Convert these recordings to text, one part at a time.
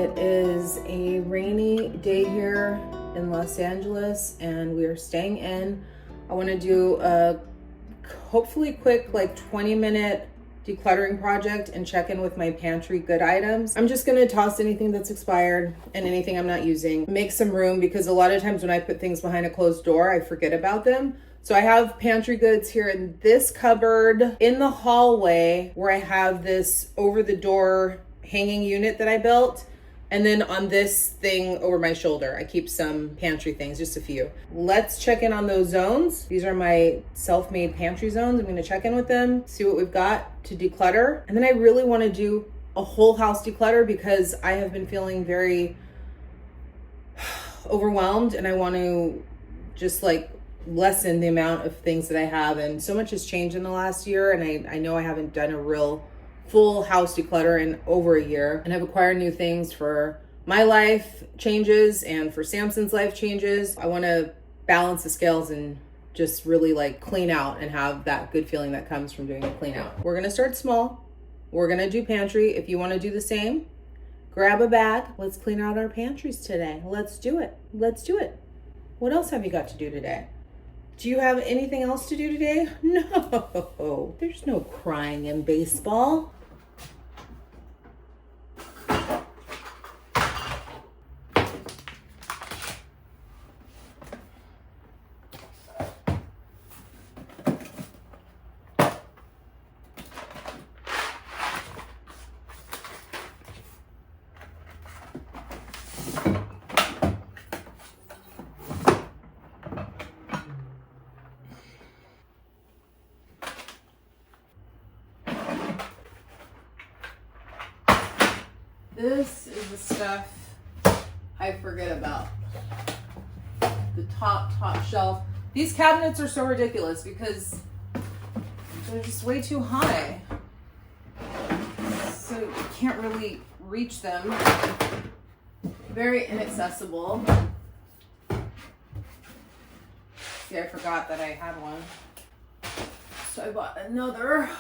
It is a rainy day here in Los Angeles and we are staying in. I want to do a hopefully quick 20-minute decluttering project and check in with my pantry good items. I'm just gonna toss anything that's expired and anything I'm not using. Make some room because a lot of times when I put things behind a closed door, I forget about them. So I have pantry goods here in this cupboard in the hallway where I have this over the door hanging unit that I built. And then on this thing over my shoulder, I keep some pantry things, just a few. Let's check in on those zones. These are my self-made pantry zones. I'm gonna check in with them, see what we've got to declutter. And then I really wanna do a whole house declutter because I have been feeling very overwhelmed and I want to just lessen the amount of things that I have. And so much has changed in the last year. And I know I haven't done a real full house declutter in over a year, and I've acquired new things for my life changes and for Samson's life changes. I want to balance the scales and just really clean out and have that good feeling that comes from doing a clean out. We're going to start small. We're going to do pantry. If you want to do the same, grab a bag. Let's clean out our pantries today. Let's do it. Let's do it. What else have you got to do today? Do you have anything else to do today? No, there's no crying in baseball. This is the stuff I forget about. The top shelf. These cabinets are so ridiculous because they're just way too high. So you can't really reach them. Very inaccessible. See, I forgot that I had one. So I bought another.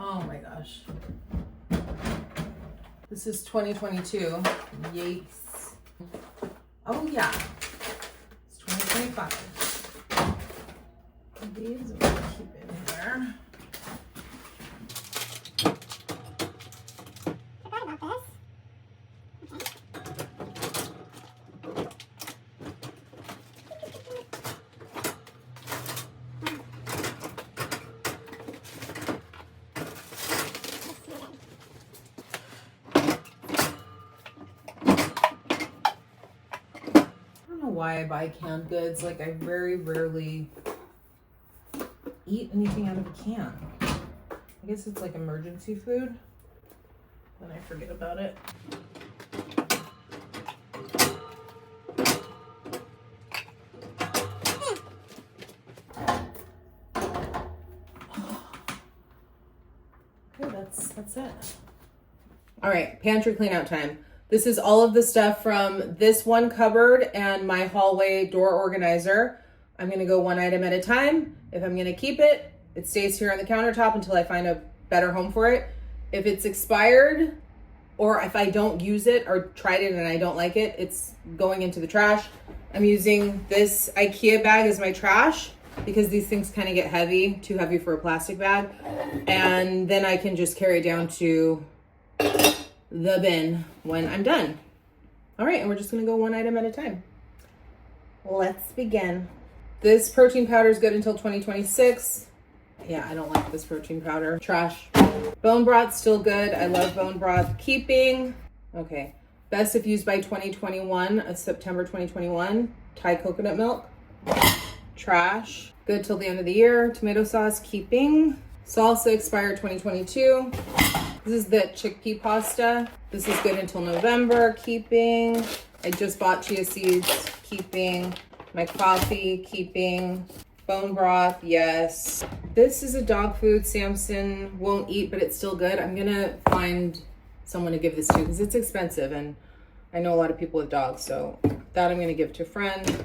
Oh my gosh. This is 2022. Yikes. Oh yeah. It's 2025. These I'm gonna keep in here. Why I buy canned goods. I very rarely eat anything out of a can. I guess it's emergency food. Then I forget about it. Okay, that's it. All right, pantry clean out time. This is all of the stuff from this one cupboard and my hallway door organizer. I'm gonna go one item at a time. If I'm gonna keep it, it stays here on the countertop until I find a better home for it. If it's expired, or if I don't use it or tried it and I don't like it, it's going into the trash. I'm using this IKEA bag as my trash because these things kind of get heavy, too heavy for a plastic bag. And then I can just carry it down to the bin when I'm done. All right, and we're just gonna go one item at a time. Let's begin. This protein powder is good until 2026. Yeah, I don't like this protein powder. Trash. Bone broth, still good. I love bone broth. Keeping. Okay. Best if used by 2021, September 2021. Thai coconut milk. Trash. Good till the end of the year. Tomato sauce, keeping. Salsa expired 2022. This is the chickpea pasta. This is good until November, keeping. I just bought chia seeds, keeping. My coffee, keeping. Bone broth, yes. This is a dog food Samson won't eat, but it's still good. I'm gonna find someone to give this to because it's expensive and I know a lot of people with dogs, so that I'm gonna give to a friend.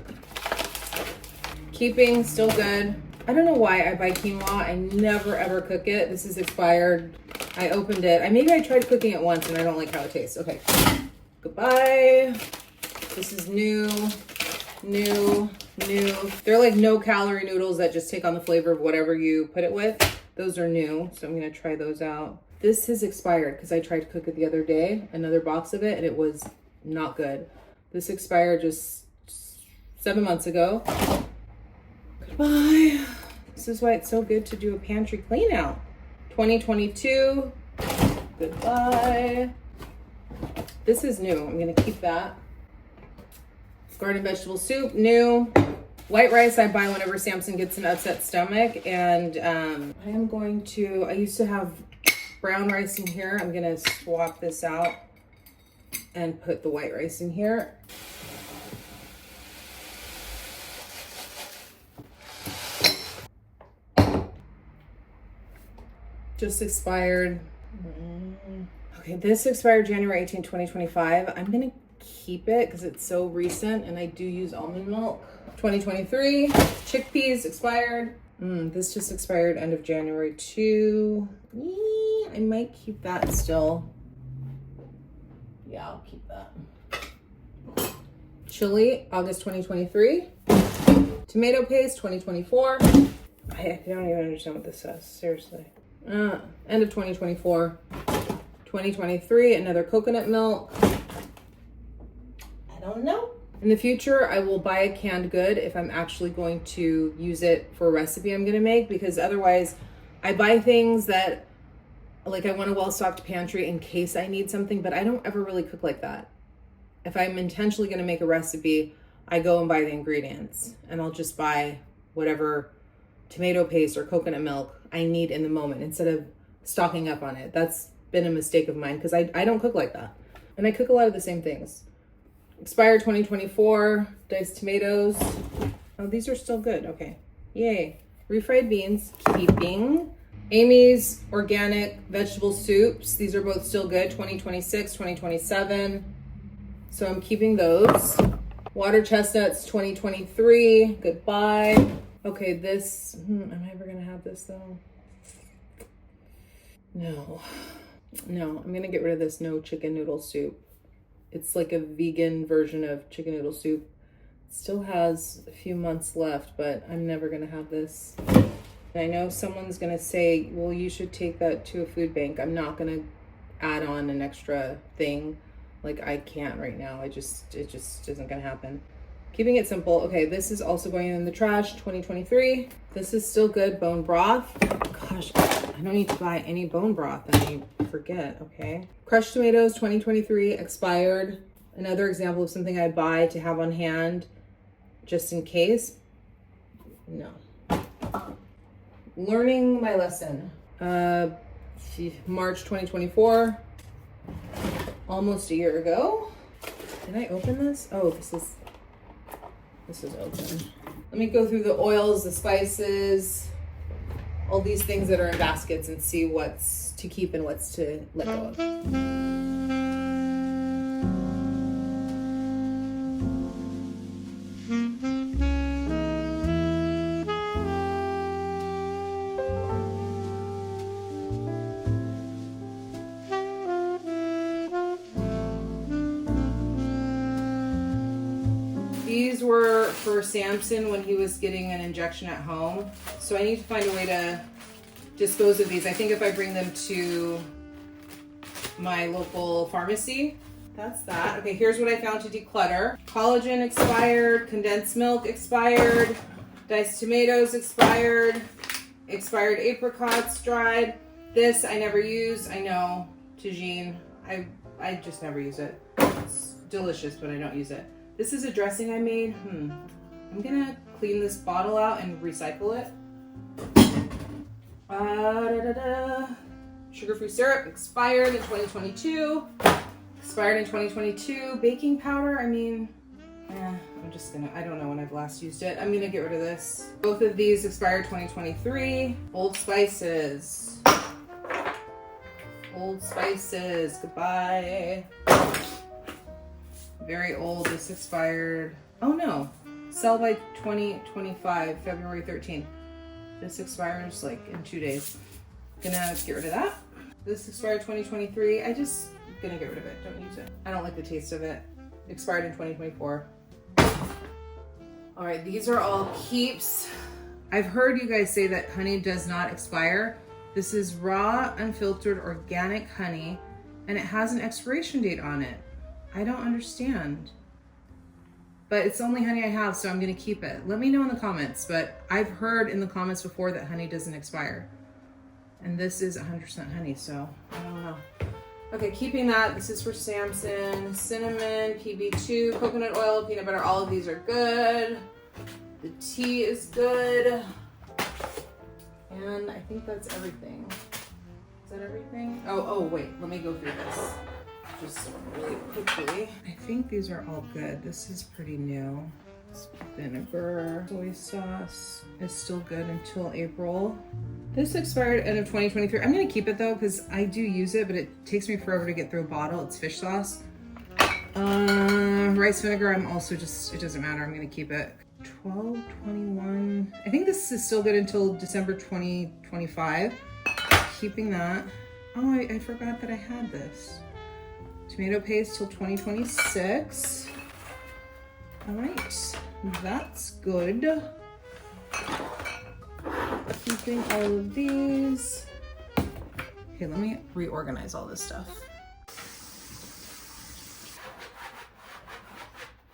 Keeping, still good. I don't know why I buy quinoa. I never ever cook it. This is expired. I opened it. Maybe I tried cooking it once and I don't like how it tastes. Okay, goodbye. This is new. They're like no calorie noodles that just take on the flavor of whatever you put it with. Those are new, so I'm gonna try those out. This has expired because I tried to cook it the other day, another box of it, and it was not good. This expired just 7 months ago. Goodbye. This is why it's so good to do a pantry clean out. 2022, goodbye. This is new, I'm gonna keep that. Garden vegetable soup, new. White rice I buy whenever Samson gets an upset stomach. And I used to have brown rice in here. I'm gonna swap this out and put the white rice in here. Just expired. Okay, this expired January 18, 2025. I'm gonna keep it because it's so recent and I do use almond milk. 2023, chickpeas expired. This just expired end of January too. I might keep that still. Yeah, I'll keep that. Chili, August 2023. Tomato paste, 2024. I don't even understand what this says, seriously. End of 2024. 2023, another coconut milk. I don't know. In the future, I will buy a canned good if I'm actually going to use it for a recipe I'm gonna make, because otherwise I buy things that, like, I want a well-stocked pantry in case I need something, but I don't ever really cook like that. If I'm intentionally gonna make a recipe, I go and buy the ingredients and I'll just buy whatever tomato paste or coconut milk I need in the moment instead of stocking up on it. That's been a mistake of mine because I don't cook like that. And I cook a lot of the same things. Expired 2024, diced tomatoes. Oh, these are still good, okay. Yay. Refried beans, keeping. Amy's organic vegetable soups. These are both still good, 2026, 2027. So I'm keeping those. Water chestnuts, 2023, goodbye. Okay, this, am I ever gonna have this though? No, I'm gonna get rid of this no chicken noodle soup. It's like a vegan version of chicken noodle soup. It still has a few months left, but I'm never gonna have this. And I know someone's gonna say, well, you should take that to a food bank. I'm not gonna add on an extra thing. Like, I can't right now. It just isn't gonna happen. Keeping it simple. Okay, this is also going in the trash, 2023. This is still good, bone broth. Gosh, I don't need to buy any bone broth. I forget, okay. Crushed tomatoes, 2023, expired. Another example of something I buy to have on hand just in case. No. Learning my lesson. March 2024. Almost a year ago. Did I open this? Oh, this is open. Let me go through the oils, the spices, all these things that are in baskets and see what's to keep and what's to let go of. These were for Samson when he was getting an injection at home. So I need to find a way to dispose of these. I think if I bring them to my local pharmacy, that's that. Okay, here's what I found to declutter. Collagen expired, condensed milk expired, diced tomatoes expired, expired apricots dried. This I never use. I know, tagine. I just never use it. It's delicious, but I don't use it. This is a dressing I made. I'm gonna clean this bottle out and recycle it. Sugar-free syrup expired in 2022. Expired in 2022. Baking powder, I mean, I don't know when I've last used it. I'm gonna get rid of this. Both of these expired 2023. Old Spices. Old Spices, goodbye. Very old, this expired. Oh no, Sell by 2025, February 13th. This expires like in 2 days. Gonna get rid of that. This expired 2023. Gonna get rid of it. Don't use it. I don't like the taste of it. Expired in 2024. All right, these are all keeps. I've heard you guys say that honey does not expire. This is raw, unfiltered, organic honey, and it has an expiration date on it. I don't understand. But it's the only honey I have, so I'm gonna keep it. Let me know in the comments, but I've heard in the comments before that honey doesn't expire. And this is 100% honey, so I don't know. Okay, keeping that. This is for Samson. Cinnamon, PB2, coconut oil, peanut butter. All of these are good. The tea is good. And I think that's everything. Is that everything? Oh, wait. Let me go through this just really quickly. I think these are all good. This is pretty new. Vinegar, soy sauce is still good until April. This expired end of 2023. I'm gonna keep it though because I do use it, but it takes me forever to get through a bottle. It's fish sauce. Rice vinegar, it doesn't matter. I'm gonna keep it. 12/21. I think this is still good until December 2025. Keeping that. Oh, I forgot that I had this. Tomato paste till 2026. All right, that's good. Keeping all of these. Okay, let me reorganize all this stuff.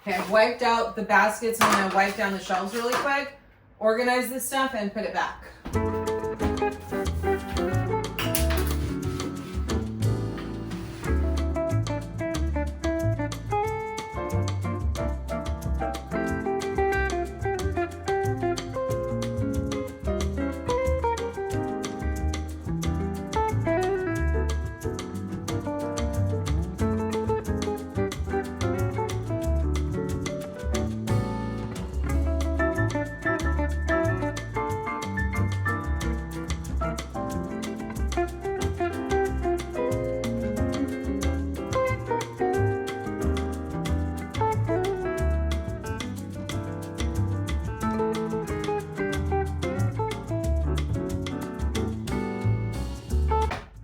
Okay, I've wiped out the baskets. I'm gonna wipe down the shelves really quick, organize this stuff, and put it back.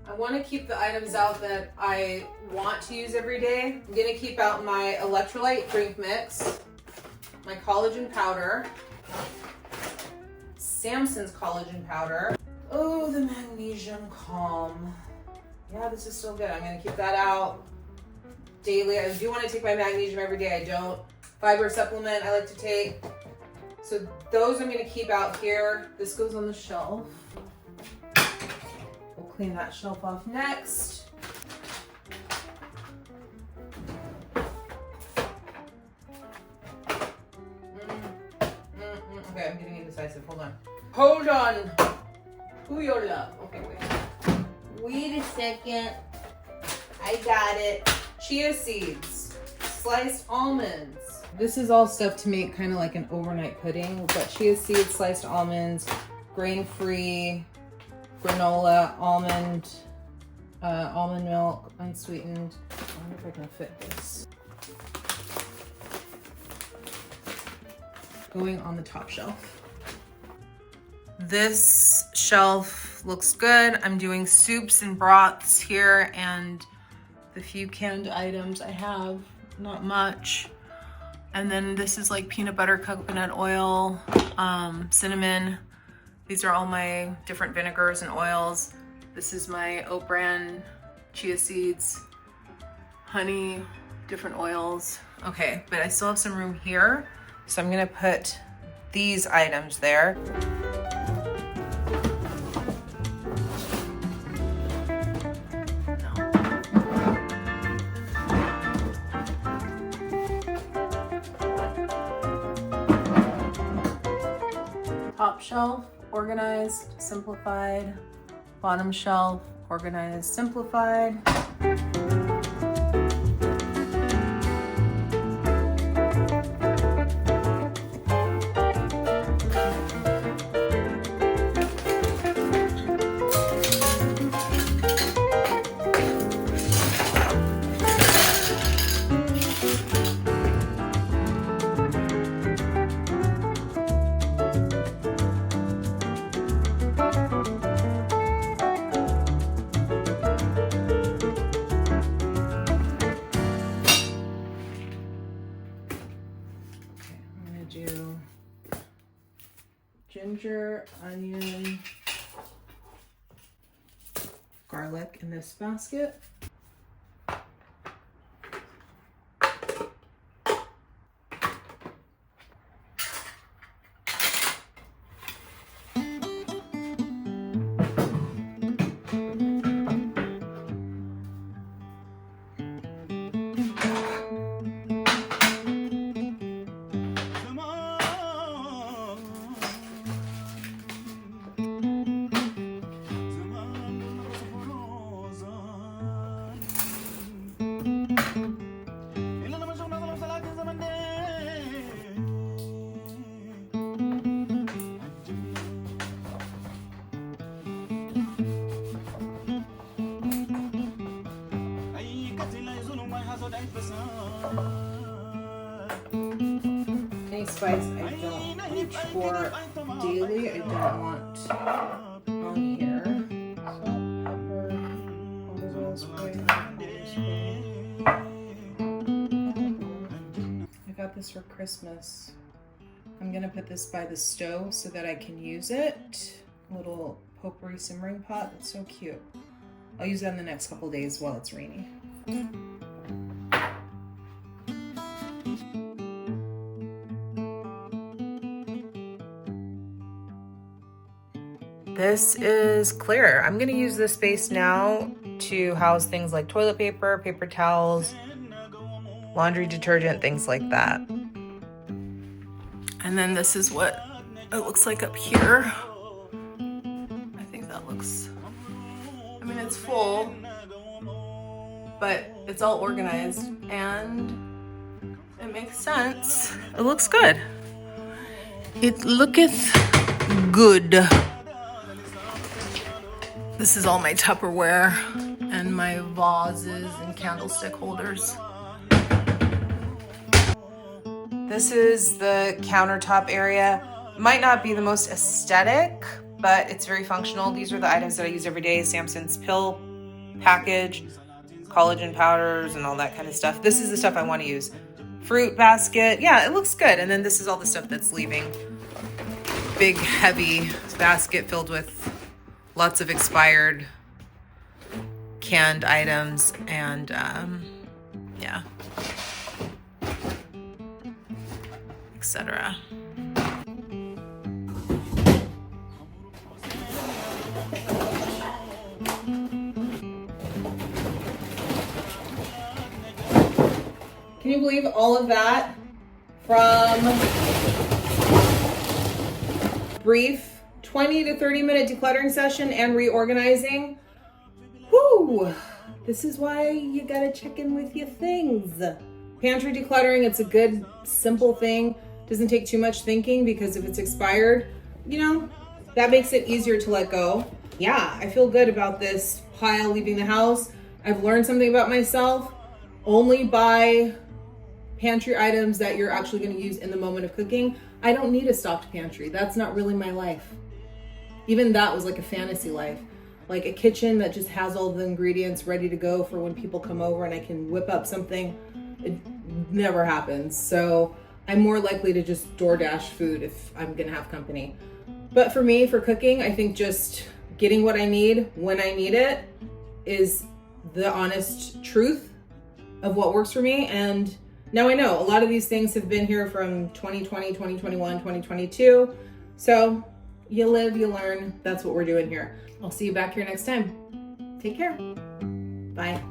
I want to keep the items out that I want to use every day. I'm going to keep out my electrolyte drink mix, my collagen powder, Samson's collagen powder. Oh, the magnesium calm. Yeah, this is still good. I'm going to keep that out daily. I do want to take my magnesium every day. I don't. Fiber supplement I like to take. So those I'm going to keep out here. This goes on the shelf. Clean that shelf off next. Okay, I'm getting indecisive. Hold on. Who your love? Okay, wait a second. I got it. Chia seeds, sliced almonds. This is all stuff to make kind of like an overnight pudding. We've got chia seeds, sliced almonds, grain-free, granola, almond milk, unsweetened. I wonder if I can fit this. Going on the top shelf. This shelf looks good. I'm doing soups and broths here, and the few canned items I have, not much. And then this is like peanut butter, coconut oil, cinnamon. These are all my different vinegars and oils. This is my oat bran, chia seeds, honey, different oils. Okay, but I still have some room here. So I'm gonna put these items there. Top shelf, organized, simplified. Bottom shelf, organized, simplified. ginger, onion, garlic in this basket. Any spice I don't reach for daily, I don't want on here. Salt, pepper, olive oil spray, I got this for Christmas. I'm gonna put this by the stove so that I can use it. A little potpourri simmering pot, it's so cute. I'll use that in the next couple days while it's rainy. This is clear. I'm gonna use this space now to house things like toilet paper, paper towels, laundry detergent, things like that. And then this is what it looks like up here. I think that looks, I mean, it's full, but it's all organized and it makes sense. It looks good. It looketh good. This is all my Tupperware and my vases and candlestick holders. This is the countertop area. Might not be the most aesthetic, but it's very functional. These are the items that I use every day. Samson's pill package, collagen powders, and all that kind of stuff. This is the stuff I want to use. Fruit basket. Yeah, it looks good. And then this is all the stuff that's leaving. Big, heavy basket filled with lots of expired canned items and yeah, etc. Can you believe all of that from brief 20 to 30 minute decluttering session and reorganizing? Whoo! This is why you gotta check in with your things. Pantry decluttering, it's a good, simple thing. Doesn't take too much thinking because if it's expired, you know, that makes it easier to let go. Yeah, I feel good about this pile leaving the house. I've learned something about myself. Only buy pantry items that you're actually gonna use in the moment of cooking. I don't need a stocked pantry. That's not really my life. Even that was like a fantasy life. Like a kitchen that just has all the ingredients ready to go for when people come over and I can whip up something. It never happens. So I'm more likely to just DoorDash food if I'm gonna have company. But for me, for cooking, I think just getting what I need when I need it is the honest truth of what works for me. And now I know a lot of these things have been here from 2020, 2021, 2022. So you live, you learn. That's what we're doing here. I'll see you back here next time. Take care. Bye.